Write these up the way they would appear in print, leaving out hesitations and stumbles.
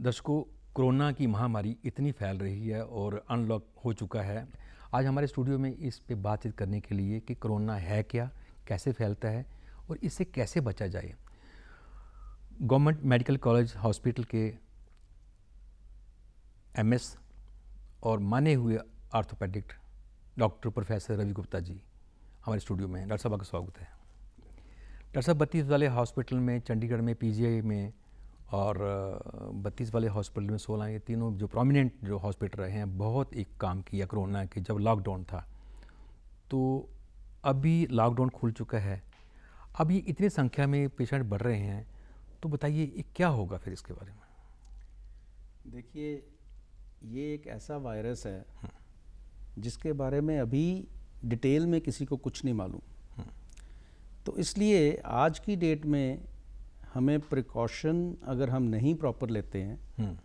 दर्शकों, कोरोना की महामारी इतनी फैल रही है और अनलॉक हो चुका है। आज हमारे स्टूडियो में इस पे बातचीत करने के लिए कि कोरोना है क्या, कैसे फैलता है और इससे कैसे बचा जाए, गवर्नमेंट मेडिकल कॉलेज हॉस्पिटल के एमएस और माने हुए orthopaedic doctor professor Ravi Gupta ji हमारे स्टूडियो में हैं। डॉक्टर साहब, आपका स्वागत है। डॉक्टर साहब, 32 वाले हॉस्पिटल में, चंडीगढ़ में पीजीआई में और 32 वाले हॉस्पिटल में 16, ये तीनों जो प्रोमिनेंट जो हॉस्पिटल रहे हैं, बहुत एक काम किया कोरोना के जब लॉकडाउन था। तो अभी लॉकडाउन खुल चुका है, अब ये इतनी संख्या में पेशेंट बढ़ रहे हैं, तो बताइए ये क्या होगा फिर इसके बारे में? देखिए, ये एक ऐसा वायरस है जिसके बारे में अभी डिटेल में किसी को कुछ नहीं मालूम। तो इसलिए आज की डेट में हमें प्रिकॉशन अगर हम नहीं प्रॉपर लेते हैं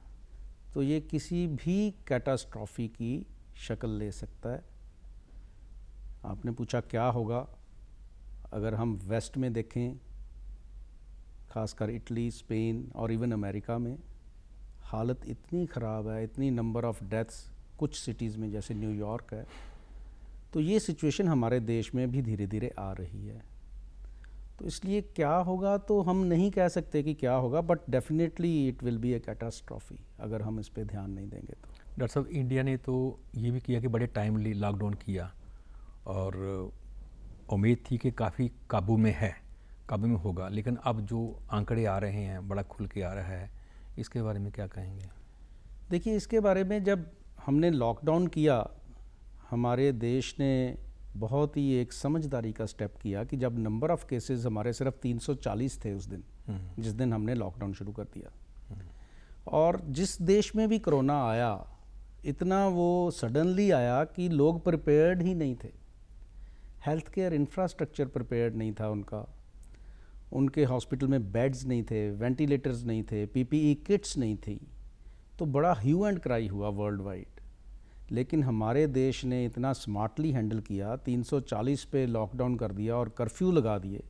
तो ये किसी भी कैटास्ट्रॉफी की शक्ल ले सकता है। आपने पूछा क्या होगा, अगर हम वेस्ट में देखें, खासकर इटली, स्पेन और इवन अमेरिका में हालत इतनी ख़राब है, इतनी नंबर ऑफ़ डेथ्स कुछ सिटीज़ में जैसे न्यूयॉर्क है। तो ये सिचुएशन हमारे देश में भी धीरे धीरे आ रही है। तो इसलिए क्या होगा तो हम नहीं कह सकते कि क्या होगा, but definitely it will be A catastrophe अगर हम इस पे ध्यान नहीं देंगे तो। डॉक्टर साहब, इंडिया ने तो ये भी किया कि बड़े टाइमली लॉकडाउन किया और उम्मीद थी कि काफ़ी काबू में है, काबू में होगा, लेकिन अब जो आंकड़े आ रहे हैं बड़ा खुल के आ रहा है, इसके बारे में क्या कहेंगे? देखिए, इसके बारे में जब हमने लॉकडाउन किया, हमारे देश ने बहुत ही एक समझदारी का स्टेप किया कि जब नंबर ऑफ़ केसेस हमारे सिर्फ 340 थे उस दिन, जिस दिन हमने लॉकडाउन शुरू कर दिया, और जिस देश में भी कोरोना आया इतना वो सडनली आया कि लोग प्रिपेयर्ड ही नहीं थे। हेल्थ केयर इंफ्रास्ट्रक्चर प्रिपेयर्ड नहीं था उनके हॉस्पिटल में बेड्स नहीं थे, वेंटिलेटर्स नहीं थे, पीपीई किट्स नहीं थी। तो बड़ा ह्यू एंड क्राई हुआ वर्ल्ड वाइड। लेकिन हमारे देश ने इतना स्मार्टली हैंडल किया, 340 पे लॉकडाउन कर दिया और कर्फ्यू लगा दिए।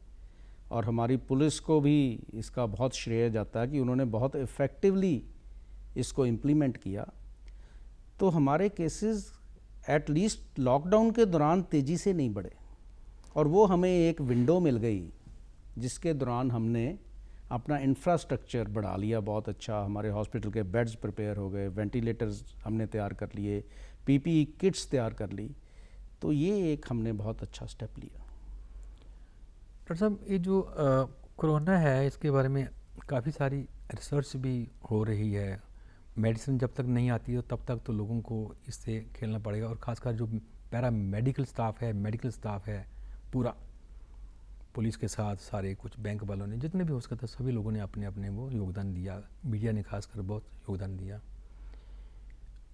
और हमारी पुलिस को भी इसका बहुत श्रेय जाता है कि उन्होंने बहुत इफ़ेक्टिवली इसको इम्प्लीमेंट किया। तो हमारे केसेस एट लीस्ट लॉकडाउन के दौरान तेज़ी से नहीं बढ़े, और वो हमें एक विंडो मिल गई जिसके दौरान हमने अपना इंफ्रास्ट्रक्चर बढ़ा लिया बहुत अच्छा। हमारे हॉस्पिटल के बेड्स प्रिपेयर हो गए, वेंटिलेटर्स हमने तैयार कर लिए, पीपीई किट्स तैयार कर ली। तो ये एक हमने बहुत अच्छा स्टेप लिया। डॉक्टर साहब, ये जो कोरोना है, इसके बारे में काफ़ी सारी रिसर्च भी हो रही है। मेडिसिन जब तक नहीं आती है तब तक तो लोगों को इससे खेलना पड़ेगा, और ख़ासकर जो पैरा मेडिकल स्टाफ है, मेडिकल स्टाफ है, पूरा पुलिस के साथ सारे कुछ बैंक वालों ने, जितने भी हो सकता था, सभी लोगों ने अपने अपने वो योगदान दिया। मीडिया ने खासकर बहुत योगदान दिया।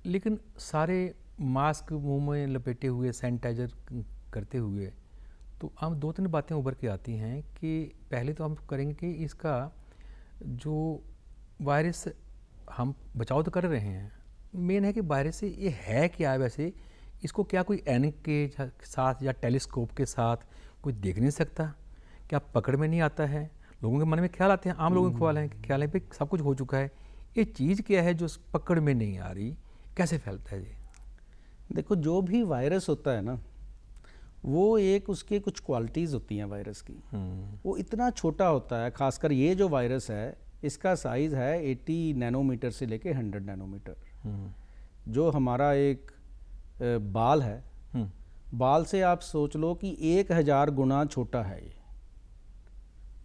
लेकिन सारे मास्क मुंह में लपेटे हुए, सैनिटाइजर करते हुए, तो हम 2-3 बातें उभर के आती हैं कि पहले तो हम करेंगे कि इसका जो वायरस, हम बचाव तो कर रहे हैं, मेन है कि वायरस से ये है क्या है वैसे, इसको क्या कोई ऐनक के साथ या टेलीस्कोप के साथ कोई देख नहीं सकता? क्या पकड़ में नहीं आता है? लोगों के मन में ख्याल आते हैं, आम लोगों के ख्याल है पे सब कुछ हो चुका है। ये चीज़ क्या है जो पकड़ में नहीं आ रही, कैसे फैलता है ये? देखो, जो भी वायरस होता है ना, वो एक उसके कुछ क्वालिटीज़ होती हैं वायरस की। वो इतना छोटा होता है, खासकर ये जो वायरस है इसका साइज़ है 80 नैनोमीटर से लेके 100 नैनोमीटर। जो हमारा एक बाल है, बाल से आप सोच लो कि 1000 गुना छोटा है ये।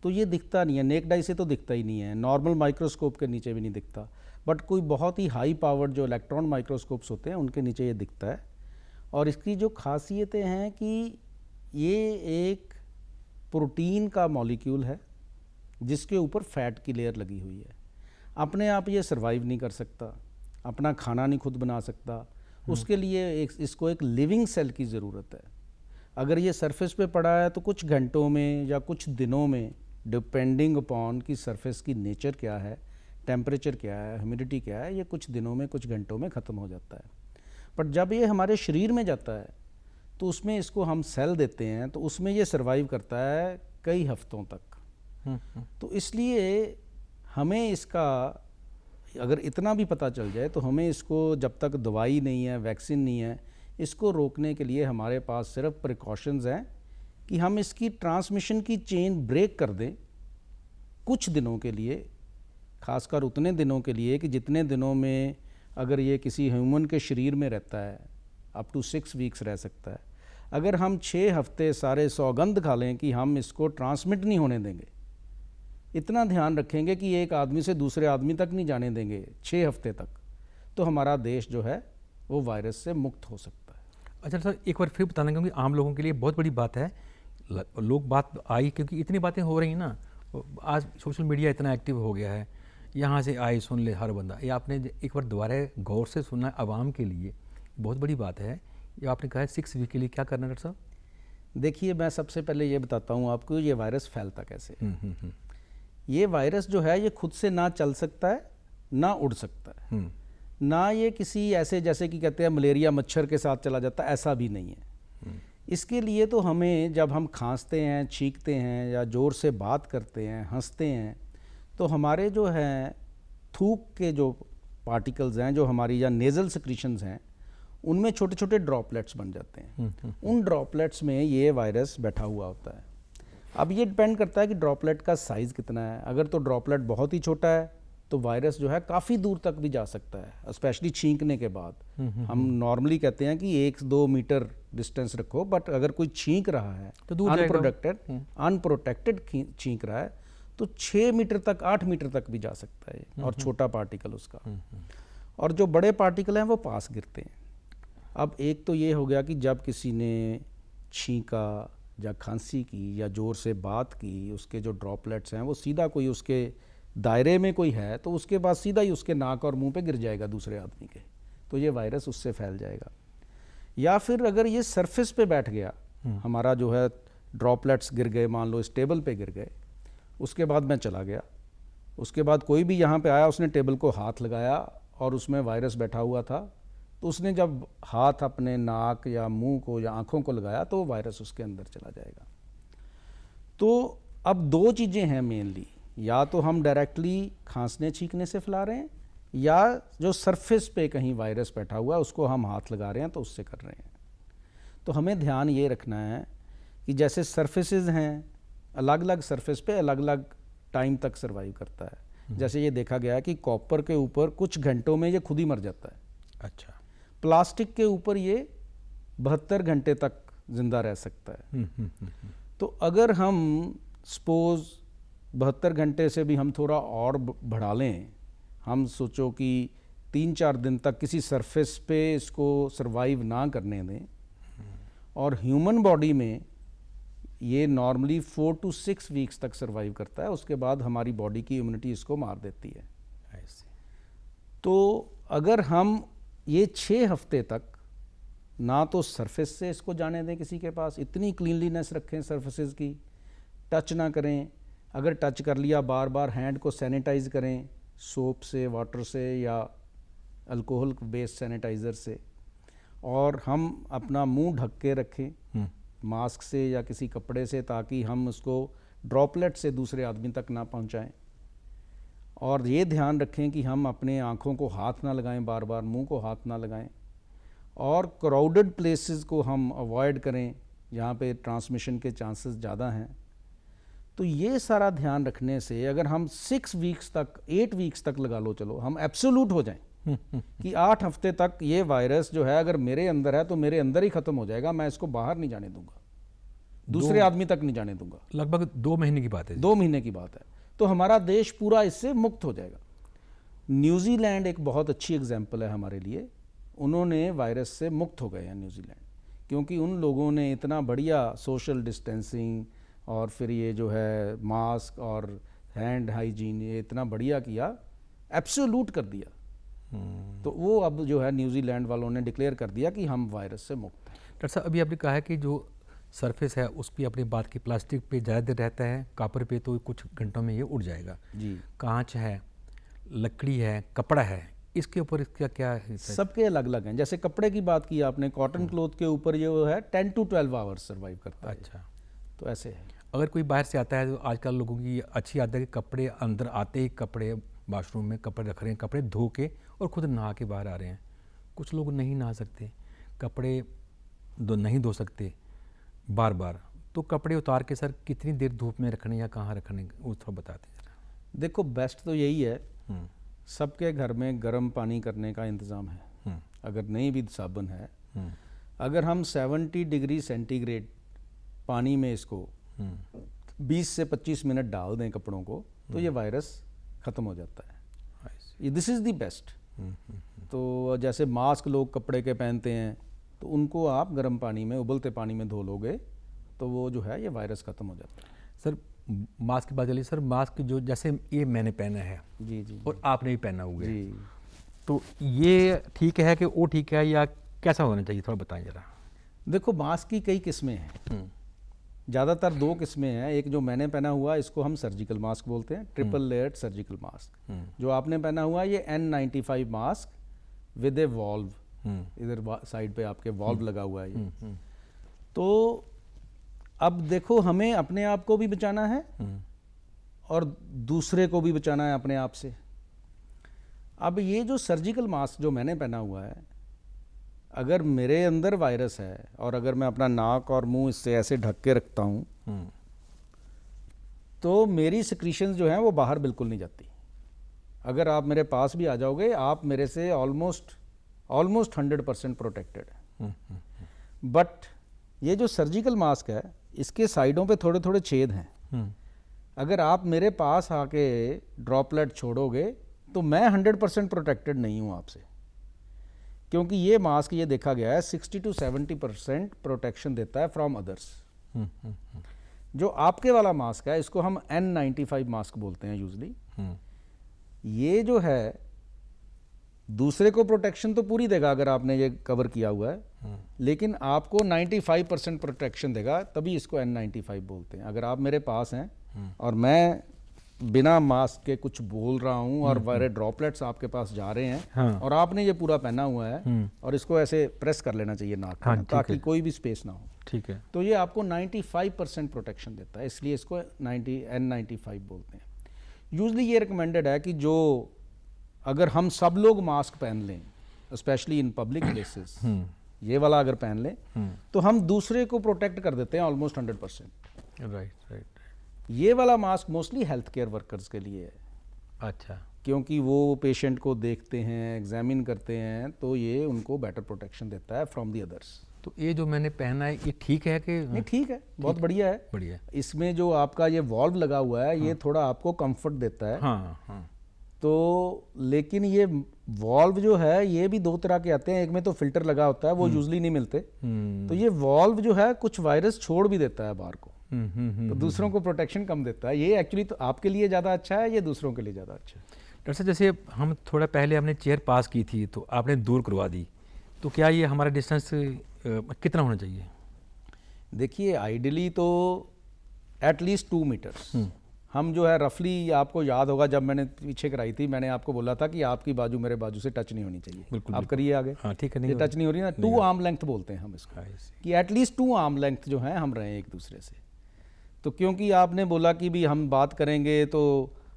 तो ये दिखता नहीं है, नेक्ड आई से तो दिखता ही नहीं है, नॉर्मल माइक्रोस्कोप के नीचे भी नहीं दिखता, बट कोई बहुत ही हाई पावर्ड जो इलेक्ट्रॉन माइक्रोस्कोप्स होते हैं उनके नीचे ये दिखता है। और इसकी जो खासियतें हैं कि ये एक प्रोटीन का मॉलिक्यूल है जिसके ऊपर फैट की लेयर लगी हुई है। अपने आप ये सर्वाइव नहीं कर सकता, अपना खाना नहीं खुद बना सकता, उसके लिए इसको एक लिविंग सेल की ज़रूरत है। अगर ये सरफेस पे पड़ा है तो कुछ घंटों में या कुछ दिनों में, डिपेंडिंग अपॉन कि सरफेस की नेचर क्या है, टेम्परेचर क्या है, ह्यूमिडिटी क्या है, ये कुछ दिनों में, कुछ घंटों में ख़त्म हो जाता है। बट जब ये हमारे शरीर में जाता है तो उसमें इसको हम सेल देते हैं, तो उसमें ये सर्वाइव करता है कई हफ्तों तक। तो इसलिए हमें इसका अगर इतना भी पता चल जाए तो हमें इसको, जब तक दवाई नहीं है, वैक्सीन नहीं है, इसको रोकने के लिए हमारे पास सिर्फ प्रिकॉशंस हैं कि हम इसकी ट्रांसमिशन की चेन ब्रेक कर दें कुछ दिनों के लिए, खासकर उतने दिनों के लिए कि जितने दिनों में अगर ये किसी ह्यूमन के शरीर में रहता है अप टू 6 वीक्स रह सकता है। अगर हम 6 हफ्ते सारे सौगंध खा लें कि हम इसको ट्रांसमिट नहीं होने देंगे, इतना ध्यान रखेंगे कि एक आदमी से दूसरे आदमी तक नहीं जाने देंगे 6 हफ्ते तक, तो हमारा देश जो है वो वायरस से मुक्त हो सकता है। अच्छा सर, एक बार फिर बताना, क्योंकि आम लोगों के लिए बहुत बड़ी बात है, लोग बात आई क्योंकि इतनी बातें हो रही हैं ना, आज सोशल मीडिया इतना एक्टिव हो गया है, यहाँ से आए सुन ले हर बंदा। ये आपने एक बार दोबारा गौर से सुनना, आवाम के लिए बहुत बड़ी बात है। ये आपने कहा है 6 वीक के लिए क्या करना है डॉक्टर साहब? देखिए, मैं सबसे पहले ये बताता हूँ आपको ये वायरस फैलता कैसे है। ये वायरस जो है ये खुद से ना चल सकता है ना उड़ सकता है, ना ये किसी ऐसे जैसे कि कहते हैं मलेरिया मच्छर के साथ चला जाता है, ऐसा भी नहीं है। इसके लिए तो हमें जब हम खांसते हैं, छींकते हैं या ज़ोर से बात करते हैं, हंसते हैं, तो हमारे जो है थूक के जो पार्टिकल्स हैं, जो हमारी या नेज़ल सिक्रीशंस हैं, उनमें छोटे छोटे ड्रॉपलेट्स बन जाते हैं। उन ड्रॉपलेट्स में ये वायरस बैठा हुआ होता है। अब ये डिपेंड करता है कि ड्रॉपलेट का साइज़ कितना है। अगर तो ड्रॉपलेट बहुत ही छोटा है तो वायरस जो है काफ़ी दूर तक भी जा सकता है, स्पेशली छींकने के बाद। हम नॉर्मली कहते हैं कि 1-2 मीटर डिस्टेंस रखो, बट अगर कोई छींक रहा है तो दूर अनप्रोटेक्टेड छींक रहा है तो 6 मीटर तक, 8 मीटर तक भी जा सकता है, और छोटा पार्टिकल उसका। और जो बड़े पार्टिकल हैं वो पास गिरते हैं। अब एक तो ये हो गया कि जब किसी ने छींका या खांसी की या ज़ोर से बात की, उसके जो ड्रॉपलेट्स हैं वो सीधा कोई उसके दायरे में कोई है तो उसके बाद सीधा ही उसके नाक और मुंह पे गिर जाएगा दूसरे आदमी के, तो ये वायरस उससे फैल जाएगा। या फिर अगर ये सरफेस पे बैठ गया, हमारा जो है ड्रॉपलेट्स गिर गए, मान लो इस टेबल पे गिर गए, उसके बाद मैं चला गया, उसके बाद कोई भी यहाँ पे आया, उसने टेबल को हाथ लगाया और उसमें वायरस बैठा हुआ था, तो उसने जब हाथ अपने नाक या मुंह को या आँखों को लगाया तो वायरस उसके अंदर चला जाएगा। तो अब 2 चीज़ें हैं मेनली, या तो हम डायरेक्टली खांसने छींकने से फैला रहे हैं, या जो सरफेस पे कहीं वायरस बैठा हुआ है उसको हम हाथ लगा रहे हैं तो उससे कर रहे हैं। तो हमें ध्यान ये रखना है कि जैसे सरफेसेस हैं, अलग अलग सरफेस पे अलग अलग टाइम तक सर्वाइव करता है। जैसे ये देखा गया है कि कॉपर के ऊपर कुछ घंटों में ये खुद ही मर जाता है। अच्छा। प्लास्टिक के ऊपर ये 72 घंटे तक जिंदा रह सकता है। तो अगर हम सपोज 72 घंटे से भी हम थोड़ा और बढ़ा लें, हम सोचो कि 3-4 दिन तक किसी सरफेस पे इसको सरवाइव ना करने दें, और ह्यूमन बॉडी में ये नॉर्मली 4 to 6 वीक्स तक सरवाइव करता है, उसके बाद हमारी बॉडी की इम्यूनिटी इसको मार देती है। तो अगर हम ये 6 हफ्ते तक ना तो सरफेस से इसको जाने दें किसी के पास, इतनी क्लीनलीनेस रखें सरफेसेस की, टच ना करें, अगर टच कर लिया बार बार हैंड को सैनिटाइज करें सोप से, वाटर से या अल्कोहल बेस्ड सैनिटाइज़र से, और हम अपना मुंह ढक के रखें मास्क से या किसी कपड़े से, ताकि हम उसको ड्रॉपलेट से दूसरे आदमी तक ना पहुंचाएं। और ये ध्यान रखें कि हम अपने आँखों को हाथ ना लगाएं बार बार, मुंह को हाथ ना लगाएं, और क्राउडेड प्लेसेस को हम अवॉइड करें जहाँ पे ट्रांसमिशन के चांसेस ज़्यादा हैं। तो ये सारा ध्यान रखने से अगर हम 6 वीक्स तक, 8 वीक्स तक लगा लो, चलो हम एब्सोल्यूट हो जाएं कि 8 हफ्ते तक ये वायरस जो है अगर मेरे अंदर है तो मेरे अंदर ही ख़त्म हो जाएगा, मैं इसको बाहर नहीं जाने दूंगा, दूसरे आदमी तक नहीं जाने दूंगा। लगभग 2 महीने की बात है। 2 महीने की बात है, तो हमारा देश पूरा इससे मुक्त हो जाएगा। न्यूजीलैंड एक बहुत अच्छी एग्जाम्पल है हमारे लिए। उन्होंने वायरस से मुक्त हो गए हैं न्यूजीलैंड, क्योंकि उन लोगों ने इतना बढ़िया सोशल डिस्टेंसिंग और फिर ये जो है मास्क और हैंड हाइजीन ये इतना बढ़िया किया, एब्सोल्यूट कर दिया। तो वो अब जो है न्यूजीलैंड वालों ने डिक्लेयर कर दिया कि हम वायरस से मुक्त हैं। डॉक्टर साहब, अभी आपने कहा है कि जो सरफेस है उस पर अपनी बात की, प्लास्टिक पे ज़्यादा देर रहता है, कापर पे तो कुछ घंटों में ये उड़ जाएगा जी। कांच है, लकड़ी है, कपड़ा है, इसके ऊपर इसका क्या है? सबके अलग अलग हैं। जैसे कपड़े की बात की आपने, कॉटन क्लॉथ के ऊपर ये वो है 10 to 12 आवर्स सर्वाइव करता है। अच्छा, तो ऐसे है। अगर कोई बाहर से आता है तो आजकल लोगों की अच्छी आदत है कि कपड़े अंदर आते ही कपड़े वाशरूम में कपड़े रख रहे हैं, कपड़े धो के और खुद नहा के बाहर आ रहे हैं। कुछ लोग नहीं नहा सकते, कपड़े नहीं धो सकते बार बार, तो कपड़े उतार के सर कितनी देर धूप में रखने या कहाँ रखने, वो थोड़ा बताते हैं जरा। देखो बेस्ट तो यही है, सबके घर में गर्म पानी करने का इंतज़ाम है, अगर नहीं भी साबुन है, अगर हम 70 डिग्री सेंटीग्रेड पानी में इसको 20 से 25 मिनट डाल दें कपड़ों को, तो ये वायरस ख़त्म हो जाता है। This is the best. तो जैसे मास्क लोग कपड़े के पहनते हैं, तो उनको आप गर्म पानी में, उबलते पानी में धो लोगे तो वो जो है ये वायरस ख़त्म हो जाता है। सर मास्क की बात चलिए, सर मास्क जो जैसे ये मैंने पहना है जी जी और आपने भी पहना हुआ है, जी, तो ये ठीक है कि वो ठीक है या कैसा होना चाहिए, थोड़ा बताएं जरा। देखो मास्क की कई किस्में हैं, ज़्यादातर 2 किस्में हैं। एक जो मैंने पहना हुआ है इसको हम सर्जिकल मास्क बोलते हैं, ट्रिपल लेयर्ड सर्जिकल मास्क। जो आपने पहना हुआ है ये N95 mask with A valve, इधर साइड पे आपके वॉल्व लगा हुआ है ये। तो अब देखो हमें अपने आप को भी बचाना है और दूसरे को भी बचाना है अपने आप से। अब ये जो सर्जिकल मास्क जो मैंने पहना हुआ है, अगर मेरे अंदर वायरस है और अगर मैं अपना नाक और मुंह इससे ऐसे ढक के रखता हूं, तो मेरी सिक्रीशंस जो हैं वो बाहर बिल्कुल नहीं जाती। अगर आप मेरे पास भी आ जाओगे, आप मेरे से ऑलमोस्ट 100% प्रोटेक्टेड है। बट ये जो सर्जिकल मास्क है, इसके साइडों पे थोड़े थोड़े छेद हैं। अगर आप मेरे पास आके ड्रॉपलेट छोड़ोगे तो मैं 100% प्रोटेक्टेड नहीं हूँ आपसे, क्योंकि ये मास्क ये देखा गया है 60 to 70% प्रोटेक्शन देता है फ्रॉम अदर्स। जो आपके वाला मास्क है इसको हम N95 मास्क बोलते हैं यूजली। ये जो है दूसरे को प्रोटेक्शन तो पूरी देगा अगर आपने ये कवर किया हुआ है, लेकिन आपको 95% प्रोटेक्शन देगा, तभी इसको N95 बोलते हैं। अगर आप मेरे पास हैं और मैं बिना मास्क के कुछ बोल रहा हूं और मेरे ड्रॉपलेट्स आपके पास जा रहे हैं, हाँ। और आपने ये पूरा पहना हुआ है और इसको ऐसे प्रेस कर लेना चाहिए नाक हाँ, में, ताकि कोई भी स्पेस ना हो, ठीक है, तो ये आपको 95% प्रोटेक्शन देता है, इसलिए इसको N95 बोलते हैं। यूजली ये रिकमेंडेड है कि जो अगर हम सब लोग मास्क पहन लें, स्पेशली इन पब्लिक प्लेसेस, ये वाला अगर पहन लें, तो हम दूसरे को प्रोटेक्ट कर देते हैं ऑलमोस्ट 100%। राइट। ये वाला mask mostly health care workers के लिए है। अच्छा, क्योंकि वो पेशेंट को देखते हैं, एग्जामिन करते हैं, तो ये उनको बेटर प्रोटेक्शन देता है फ्रॉम दी अदर्स। तो ये जो मैंने पहना है ये ठीक है कि नहीं? ठीक है, बहुत बढ़िया है। बढ़िया। इसमें जो आपका ये वॉल्व लगा हुआ है, ये थोड़ा आपको कंफर्ट देता है। हाँ। तो लेकिन ये वॉल्व जो है ये भी 2 तरह के आते हैं, एक में तो फिल्टर लगा होता है, वो यूजली नहीं मिलते। तो ये वॉल्व जो है कुछ वायरस छोड़ भी देता है बाहर को, तो दूसरों को प्रोटेक्शन कम देता है। ये एक्चुअली तो आपके लिए ज़्यादा अच्छा है, ये दूसरों के लिए ज़्यादा अच्छा है। डॉक्टर साहब, जैसे हम थोड़ा पहले हमने चेयर पास की थी तो आपने दूर करवा दी, तो क्या ये हमारा डिस्टेंस कितना होना चाहिए? देखिए आइडियली तो एटलीस्ट 2 मीटर्स। हम जो है रफली, आपको याद होगा जब मैंने पीछे कराई थी, मैंने आपको बोला था कि आपकी बाजू मेरे बाजू से टच नहीं होनी चाहिए। बिल्कुल, आप करिए आगे। हाँ ठीक है, ये टच नहीं हो रही ना, 2 आर्म लेंथ बोलते हैं हम इसको, कि एटलीस्ट 2 आर्म लेंथ जो है हम रहें एक दूसरे से। तो क्योंकि आपने बोला कि भी हम बात करेंगे तो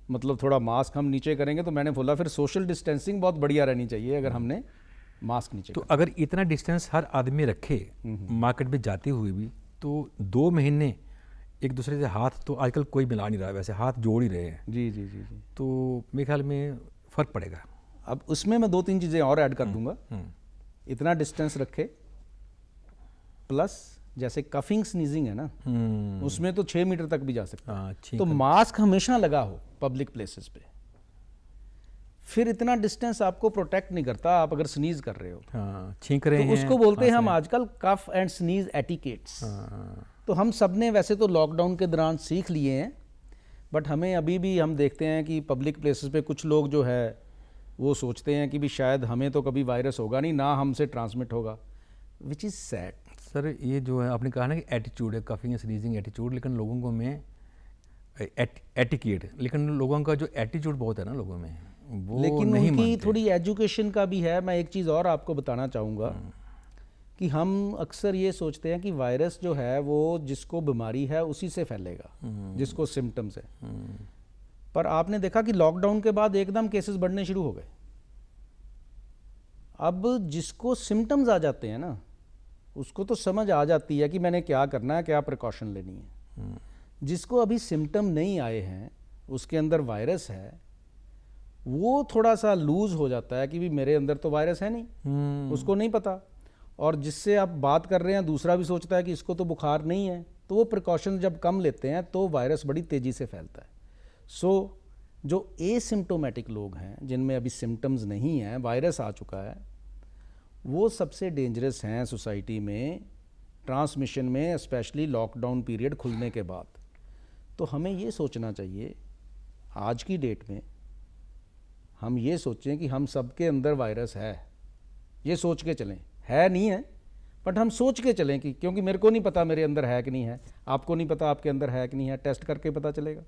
मतलब थोड़ा मास्क हम नीचे करेंगे, तो मैंने बोला फिर सोशल डिस्टेंसिंग बहुत बढ़िया रहनी चाहिए अगर हमने मास्क नीचे। तो अगर इतना डिस्टेंस हर आदमी रखे मार्केट में जाते हुए भी, तो 2 महीने एक दूसरे से हाथ, तो आजकल कोई मिला नहीं रहा, वैसे हाथ जोड़ ही रहे हैं। जी, तो मेरे ख्याल में फ़र्क पड़ेगा। अब उसमें मैं 2-3 चीज़ें और ऐड कर दूंगा। इतना डिस्टेंस रखे, प्लस जैसे कफिंग स्नीजिंग है ना, उसमें तो 6 मीटर तक भी जा सकता है। तो मास्क हमेशा लगा हो पब्लिक प्लेसेस पे। फिर इतना डिस्टेंस आपको प्रोटेक्ट नहीं करता, आप अगर स्नीज कर रहे हो, छींक रहे हैं, उसको बोलते हैं हम आजकल कफ एंड स्नीज एटिकेट्स। तो हम सब ने वैसे तो लॉकडाउन के दौरान सीख लिए हैं, बट हमें अभी भी हम देखते हैं कि पब्लिक प्लेसेस पे कुछ लोग जो है वो सोचते हैं कि भी शायद हमें तो कभी वायरस होगा नहीं, ना हमसे ट्रांसमिट होगा, विच इज़ सैड। सर ये जो है आपने कहा ना कि एटीट्यूड है, कफिंग स्नीजिंग एटीट्यूड, लेकिन लोगों को में एटिकेट, लेकिन लोगों का जो एटीट्यूड बहुत है ना लोगों में, वो लेकिन नहीं उनकी मानते। थोड़ी एजुकेशन का भी है। मैं एक चीज़ और आपको बताना चाहूँगा कि हम अक्सर ये सोचते हैं कि वायरस जो है वो जिसको बीमारी है उसी से फैलेगा, जिसको सिम्टम्स है। पर आपने देखा कि लॉकडाउन के बाद एकदम केसेस बढ़ने शुरू हो गए। अब जिसको सिम्टम्स आ जाते हैं ना, उसको तो समझ आ जाती है कि मैंने क्या करना है, क्या प्रिकॉशन लेनी है। जिसको अभी सिम्टम नहीं आए हैं, उसके अंदर वायरस है, वो थोड़ा सा लूज हो जाता है कि भी मेरे अंदर तो वायरस है नहीं, उसको नहीं पता। और जिससे आप बात कर रहे हैं दूसरा भी सोचता है कि इसको तो बुखार नहीं है, तो वो प्रिकॉशन जब कम लेते हैं तो वायरस बड़ी तेज़ी से फैलता है। सो जो एसिम्टोमेटिक लोग हैं, जिनमें अभी सिम्टम्स नहीं हैं, वायरस आ चुका है, वो सबसे डेंजरस हैं सोसाइटी में ट्रांसमिशन में, स्पेशली लॉकडाउन पीरियड खुलने के बाद। तो हमें ये सोचना चाहिए आज की डेट में, हम ये सोचें कि हम सबके अंदर वायरस है, ये सोच के चलें। है नहीं है, बट हम सोच के चलें कि क्योंकि मेरे को नहीं पता मेरे अंदर है कि नहीं है, आपको नहीं पता आपके अंदर है कि नहीं है, टेस्ट करके पता चलेगा।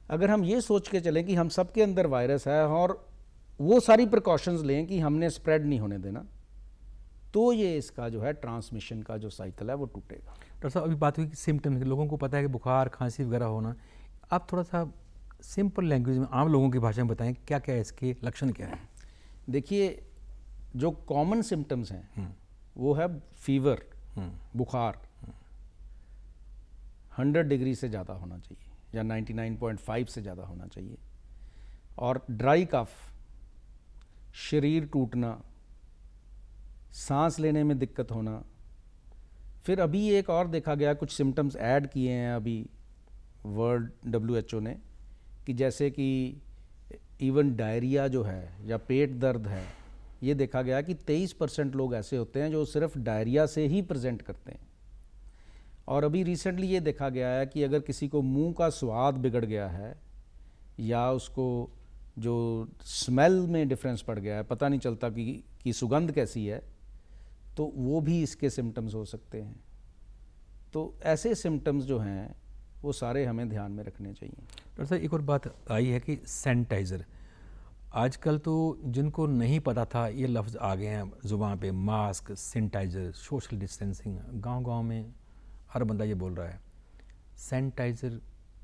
अगर हम ये सोच के चलें कि हम सबके अंदर वायरस है और वो सारी प्रिकॉशंस लें कि हमने स्प्रेड नहीं होने देना, तो ये इसका जो है ट्रांसमिशन का जो साइकिल है वो टूटेगा। डॉक्टर साहब, अभी बात हुई कि सिम्टम्स, लोगों को पता है कि बुखार खांसी वगैरह होना, आप थोड़ा सा सिंपल लैंग्वेज में, आम लोगों की भाषा में बताएं क्या क्या इसके लक्षण क्या हैं। देखिए, जो कॉमन सिम्टम्स हैं वो है फीवर, बुखार 100 डिग्री से ज़्यादा होना चाहिए या 99.5 से ज़्यादा होना चाहिए, और ड्राई कफ, शरीर टूटना, सांस लेने में दिक्कत होना। फिर अभी एक और देखा गया, कुछ सिम्टम्स ऐड किए हैं अभी वर्ल्ड WHO ने, कि जैसे कि इवन डायरिया जो है या पेट दर्द है, ये देखा गया कि 23% लोग ऐसे होते हैं जो सिर्फ डायरिया से ही प्रेजेंट करते हैं। और अभी रिसेंटली ये देखा गया है कि अगर किसी को मुंह का स्वाद बिगड़ गया है या उसको जो स्मेल में डिफरेंस पड़ गया है, पता नहीं चलता कि सुगंध कैसी है, तो वो भी इसके सिम्टम्स हो सकते हैं। तो ऐसे सिम्टम्स जो हैं वो सारे हमें ध्यान में रखने चाहिए। डॉक्टर साहब, एक और बात आई है कि सैनिटाइज़र, आजकल तो जिनको नहीं पता था ये लफ्ज़ आ गए हैं ज़ुबान पे, मास्क, सैनिटाइज़र, सोशल डिस्टेंसिंग, गांव-गांव में हर बंदा ये बोल रहा है। सैनिटाइज़र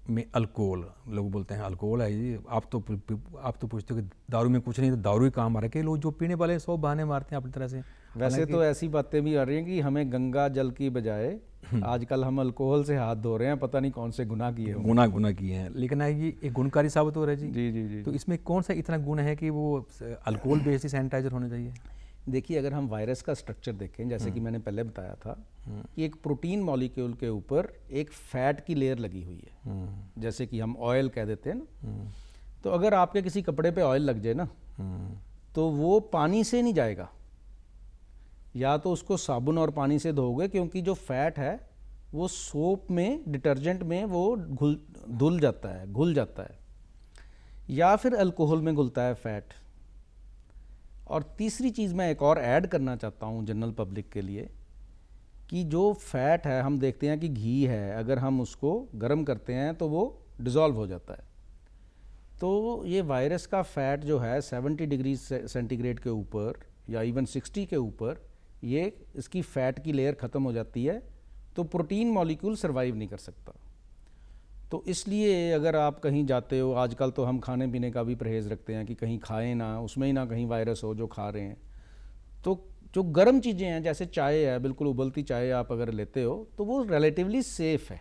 में अल्कोहल, लोग बोलते हैं अल्कोहल है जी, आप तो पूछते हो कि दारू में कुछ नहीं, तो दारू ही काम आ रहा है। कई लोग जो पीने वाले सौ बहाने मारते हैं अपनी तरह से। वैसे तो ऐसी बातें भी आ रही हैं कि हमें गंगा जल की बजाय आजकल हम अल्कोहल से हाथ धो रहे हैं, पता नहीं कौन से गुनाह किए हैं। गुनाह किए हैं, लेकिन ये एक गुणकारी साबित हो रहा है जी। जी जी जी। तो इसमें कौन सा इतना गुण है कि वो अल्कोहल बेस्ड ही सैनिटाइजर होने चाहिए? देखिए, अगर हम वायरस का स्ट्रक्चर देखें, जैसे कि मैंने पहले बताया था कि एक प्रोटीन मॉलिक्यूल के ऊपर एक फैट की लेयर लगी हुई है, जैसे कि हम ऑयल कह देते हैं ना। तो अगर आपके किसी कपड़े पे ऑयल लग जाए ना, तो वो पानी से नहीं जाएगा, या तो उसको साबुन और पानी से धोगे, क्योंकि जो फैट है वो सोप में, डिटर्जेंट में वो घुल जाता है, या फिर अल्कोहल में घुलता है फैट। और तीसरी चीज़ मैं एक और ऐड करना चाहता हूँ जनरल पब्लिक के लिए, कि जो फैट है, हम देखते हैं कि घी है, अगर हम उसको गर्म करते हैं तो वो डिज़ोल्व हो जाता है। तो ये वायरस का फैट जो है 70 डिग्री सेंटीग्रेड के ऊपर या इवन 60 के ऊपर, ये इसकी फ़ैट की लेयर ख़त्म हो जाती है, तो प्रोटीन मॉलिक्यूल सर्वाइव नहीं कर सकता। तो इसलिए अगर आप कहीं जाते हो, आजकल तो हम खाने पीने का भी परहेज़ रखते हैं कि कहीं खाएं ना, उसमें ही ना कहीं वायरस हो जो खा रहे हैं। तो जो गर्म चीज़ें हैं, जैसे चाय है, बिल्कुल उबलती चाय आप अगर लेते हो तो वो रिलेटिवली सेफ़ है।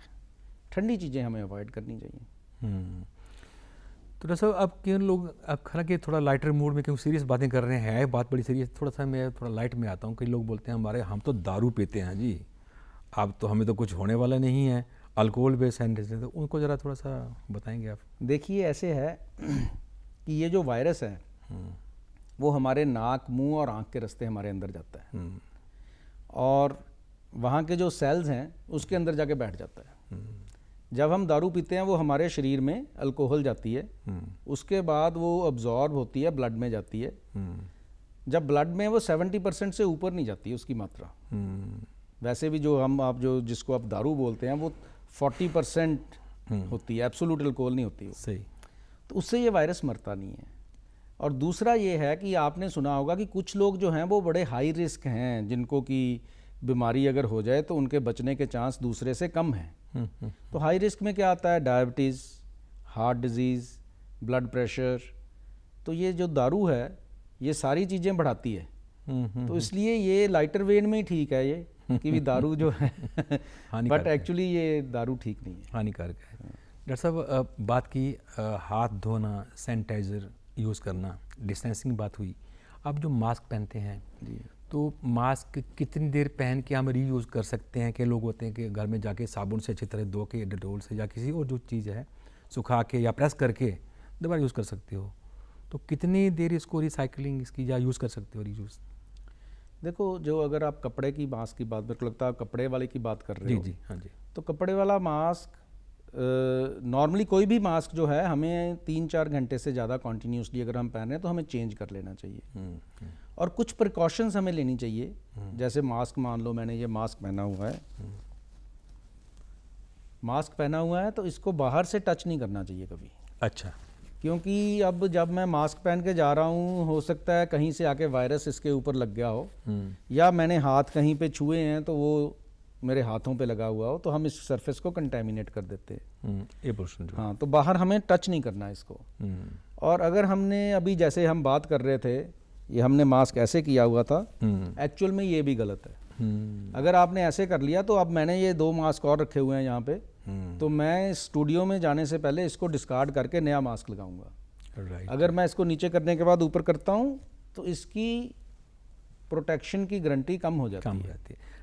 ठंडी चीज़ें हमें अवॉइड करनी चाहिए। तो डॉक्टर साहब, अब क्यों लोग, अब हालांकि थोड़ा लाइटर मूड में क्यों सीरियस बातें कर रहे हैं, बात बड़ी सीरियस, थोड़ा सा मैं थोड़ा लाइट में आता हूँ। कई लोग बोलते हैं हम तो दारू पीते हैं जी, अब तो हमें तो कुछ होने वाला नहीं है, अल्कोहल बेस्ड सैनिटाइजर, तो उनको ज़रा थोड़ा सा बताएंगे आप? देखिए, ऐसे है कि ये जो वायरस है वो हमारे नाक, मुंह और आँख के रास्ते हमारे अंदर जाता है, और वहाँ के जो सेल्स हैं उसके अंदर जाके बैठ जाता है। जब हम दारू पीते हैं वो हमारे शरीर में अल्कोहल जाती है, उसके बाद वो अब्जॉर्ब होती है, ब्लड में जाती है। जब ब्लड में वो 70% से ऊपर नहीं जाती है उसकी मात्रा। वैसे भी जो आप जिसको आप दारू बोलते हैं वो 40% होती है, एब्सोल्यूट अल्कोहल नहीं होती। सही। तो उससे ये वायरस मरता नहीं है। और दूसरा ये है कि आपने सुना होगा कि कुछ लोग जो हैं वो बड़े हाई रिस्क हैं, जिनको कि बीमारी अगर हो जाए तो उनके बचने के चांस दूसरे से कम हैं। तो हाई रिस्क में क्या आता है? Diabetes, heart disease, blood pressure. तो ये जो दारू है ये सारी चीज़ें बढ़ाती है। तो इसलिए ये लाइटर वेन में ही ठीक है ये कि भी दारू जो है बट एक्चुअली ये दारू ठीक नहीं है, हानिकारक है। डॉक्टर साहब बात की हाथ धोना, सैनिटाइज़र यूज़ करना, डिस्टेंसिंग बात हुई। आप जो मास्क पहनते हैं जी। तो मास्क कितनी देर पहन के हम रीयूज़ कर सकते हैं? कि लोग होते हैं कि घर में जाके साबुन से अच्छी तरह धो के, डेटोल से या किसी और जो चीज़ है सुखा के या प्रेस करके दोबारा यूज़ कर सकते हो, तो कितनी देर इसको रिसाइकलिंग इसकी या यूज़ कर सकते हो, रीयूज़? देखो, जो अगर आप कपड़े की मास्क की बात, मेरे को लगता है आप कपड़े वाले की बात कर रहे जी हो। जी, हाँ जी। तो कपड़े वाला मास्क नॉर्मली कोई भी मास्क जो है हमें 3-4 घंटे से ज़्यादा कॉन्टीन्यूसली अगर हम पहन रहे हैं तो हमें चेंज कर लेना चाहिए। और कुछ प्रिकॉशंस हमें लेनी चाहिए। जैसे मास्क, मान लो मैंने ये मास्क पहना हुआ है, मास्क पहना हुआ है तो इसको बाहर से टच नहीं करना चाहिए कभी। अच्छा। क्योंकि अब जब मैं मास्क पहन के जा रहा हूँ, हो सकता है कहीं से आके वायरस इसके ऊपर लग गया हो, या मैंने हाथ कहीं पे छुए हैं तो वो मेरे हाथों पे लगा हुआ हो, तो हम इस सरफेस को कंटेमिनेट कर देते हैं। ये पोर्शन जो, हाँ, तो बाहर हमें टच नहीं करना इसको। और अगर हमने अभी जैसे हम बात कर रहे थे, ये हमने मास्क ऐसे किया हुआ था, एक्चुअल में ये भी गलत है। अगर आपने ऐसे कर लिया तो अब मैंने ये 2 मास्क और रखे हुए हैं यहाँ पे, तो मैं स्टूडियो में जाने से पहले इसको डिस्कार्ड करके नया मास्क लगाऊंगा। राइट। अगर मैं इसको नीचे करने के बाद ऊपर करता हूँ तो इसकी प्रोटेक्शन की गारंटी कम हो जाती है।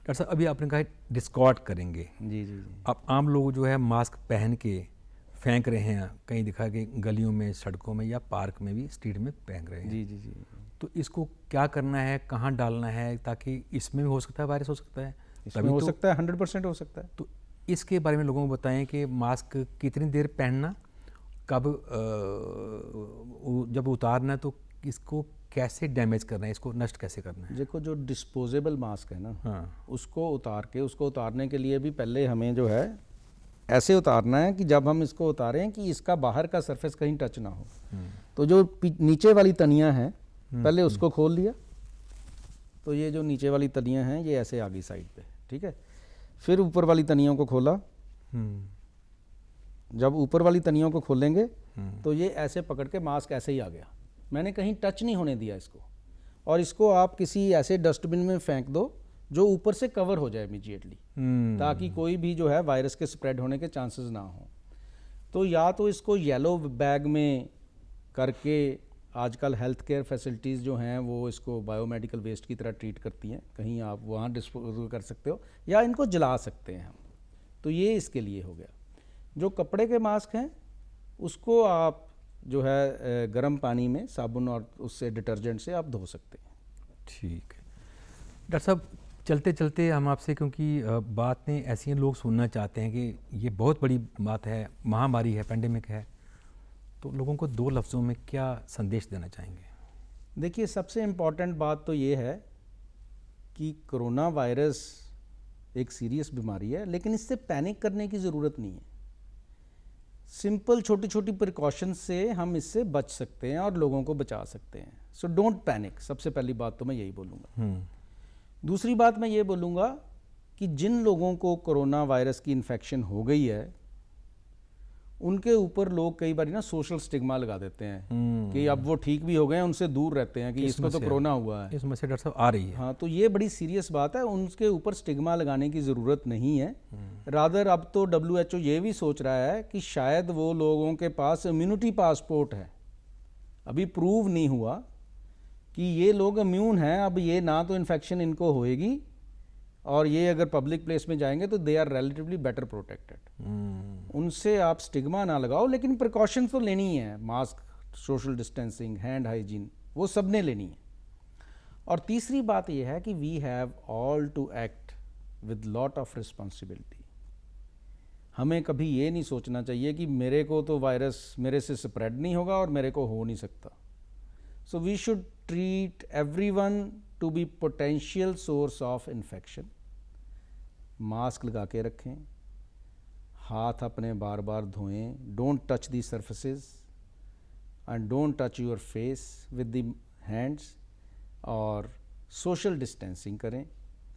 डॉक्टर साहब अभी आपने कहा डिस्कार्ड करेंगे। जी जी जी। अब आम लोग जो है मास्क पहन के फेंक रहे हैं, कहीं दिखा कि गलियों में, सड़कों में या पार्क में भी, स्ट्रीट में फेंक रहे हैं। जी जी जी। तो इसको क्या करना है, कहाँ डालना है, ताकि इसमें भी हो सकता है वायरस हो सकता है, इसमें हो सकता है, 100% हो सकता है। तो इसके बारे में लोगों को बताएं कि मास्क कितनी देर पहनना, कब जब उतारना है तो इसको कैसे डैमेज करना है, इसको नष्ट कैसे करना है? देखो, जो डिस्पोजेबल मास्क है ना, हाँ, उसको उतारने के लिए भी पहले हमें जो है ऐसे उतारना है कि जब हम इसको उतारें कि इसका बाहर का सरफेस कहीं टच ना हो। तो जो नीचे वाली तनियाँ हैं, पहले उसको खोल लिया, तो ये जो नीचे वाली तनियाँ हैं ये ऐसे आ गई साइड पे, ठीक है। फिर ऊपर वाली तनियों को खोला। जब ऊपर वाली तनियों को खोलेंगे तो ये ऐसे पकड़ के मास्क ऐसे ही आ गया, मैंने कहीं टच नहीं होने दिया इसको। और इसको आप किसी ऐसे डस्टबिन में फेंक दो जो ऊपर से कवर हो जाए इमीडिएटली, ताकि कोई भी जो है वायरस के स्प्रेड होने के चांसेस ना हो। तो या तो इसको येलो बैग में करके, आजकल हेल्थ केयर फैसिलिटीज़ जो हैं वो इसको बायोमेडिकल वेस्ट की तरह ट्रीट करती हैं, कहीं आप वहाँ डिस्पोज कर सकते हो, या इनको जला सकते हैं हम। तो ये इसके लिए हो गया। जो कपड़े के मास्क हैं उसको आप जो है गर्म पानी में साबुन और उससे डिटर्जेंट से आप धो सकते हैं। ठीक है डॉक्टर साहब, चलते चलते हम आपसे, क्योंकि बातें ऐसी हैं लोग सुनना चाहते हैं कि ये बहुत बड़ी बात है, महामारी है, पेंडेमिक है, तो लोगों को 2 लफ्ज़ों में क्या संदेश देना चाहेंगे? देखिए, सबसे इम्पॉर्टेंट बात तो ये है कि कोरोना वायरस एक सीरियस बीमारी है, लेकिन इससे पैनिक करने की ज़रूरत नहीं है। सिंपल छोटी छोटी प्रिकॉशंस से हम इससे बच सकते हैं और लोगों को बचा सकते हैं। सो डोंट पैनिक, सबसे पहली बात तो मैं यही बोलूँगा। दूसरी बात मैं ये बोलूँगा कि जिन लोगों को कोरोना वायरस की इन्फेक्शन हो गई है उनके ऊपर लोग कई बार ना सोशल स्टिग्मा लगा देते हैं कि अब वो ठीक भी हो गए हैं, उनसे दूर रहते हैं कि इसको तो कोरोना हुआ है। इस समस्या डॉक्टर साहब आ रही है। हाँ, तो ये बड़ी सीरियस बात है, उनके ऊपर स्टिग्मा लगाने की ज़रूरत नहीं है। रादर अब तो WHO ये भी सोच रहा है कि शायद वो लोगों के पास इम्यूनिटी पासपोर्ट है, अभी प्रूव नहीं हुआ कि ये लोग इम्यून हैं, अब ये ना तो इन्फेक्शन इनको होएगी और ये अगर पब्लिक प्लेस में जाएंगे तो they are relatively better protected. उनसे आप स्टिग्मा ना लगाओ, लेकिन प्रिकॉशन तो लेनी ही है, mask, social distancing, hand hygiene, वो सब ने लेनी है। और तीसरी बात यह है कि we have all to act with lot of responsibility. हमें कभी ये नहीं सोचना चाहिए कि मेरे को तो वायरस मेरे से स्प्रेड नहीं होगा और मेरे को हो नहीं सकता। So we should treat everyone to be potential source of infection. Mask लगा के रखें, हाथ अपने बार बार धोएं, don't touch the surfaces and don't touch your face with the hands, और सोशल डिस्टेंसिंग करें।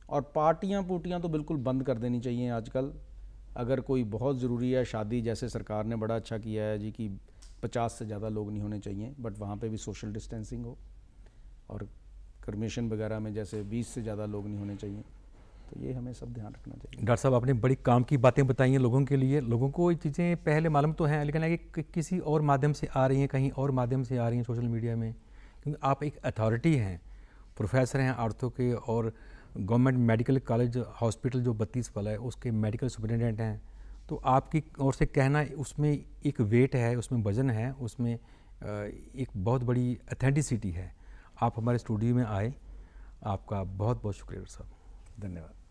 और पार्टियां पुर्टियां तो बिल्कुल बंद कर देनी चाहिए आजकल। अगर कोई बहुत ज़रूरी है शादी, जैसे सरकार ने बड़ा अच्छा किया है जी कि 50 से ज़्यादा लोग नहीं होने चाहिए, बट वहाँ पे भी सोशल डिस्टेंसिंग हो, और क्रमेशन वगैरह में जैसे 20 से ज़्यादा लोग नहीं होने चाहिए, तो ये हमें सब ध्यान रखना चाहिए। डॉक्टर साहब, आपने बड़ी काम की बातें बताई हैं लोगों के लिए। लोगों को ये चीज़ें पहले मालूम तो हैं, लेकिन आगे किसी और माध्यम से आ रही हैं, कहीं और माध्यम से आ रही हैं सोशल मीडिया में, क्योंकि आप एक अथॉरिटी हैं, प्रोफेसर हैं आर्थो के, और गवर्नमेंट मेडिकल कॉलेज हॉस्पिटल जो 32 वाला है उसके मेडिकल सुपरिटेंडेंट हैं। तो आपकी ओर से कहना, उसमें एक वेट है, उसमें वजन है, उसमें एक बहुत बड़ी अथेंटिसिटी है। आप हमारे स्टूडियो में आए, आपका बहुत बहुत शुक्रिया डॉक्टर साहब। धन्यवाद।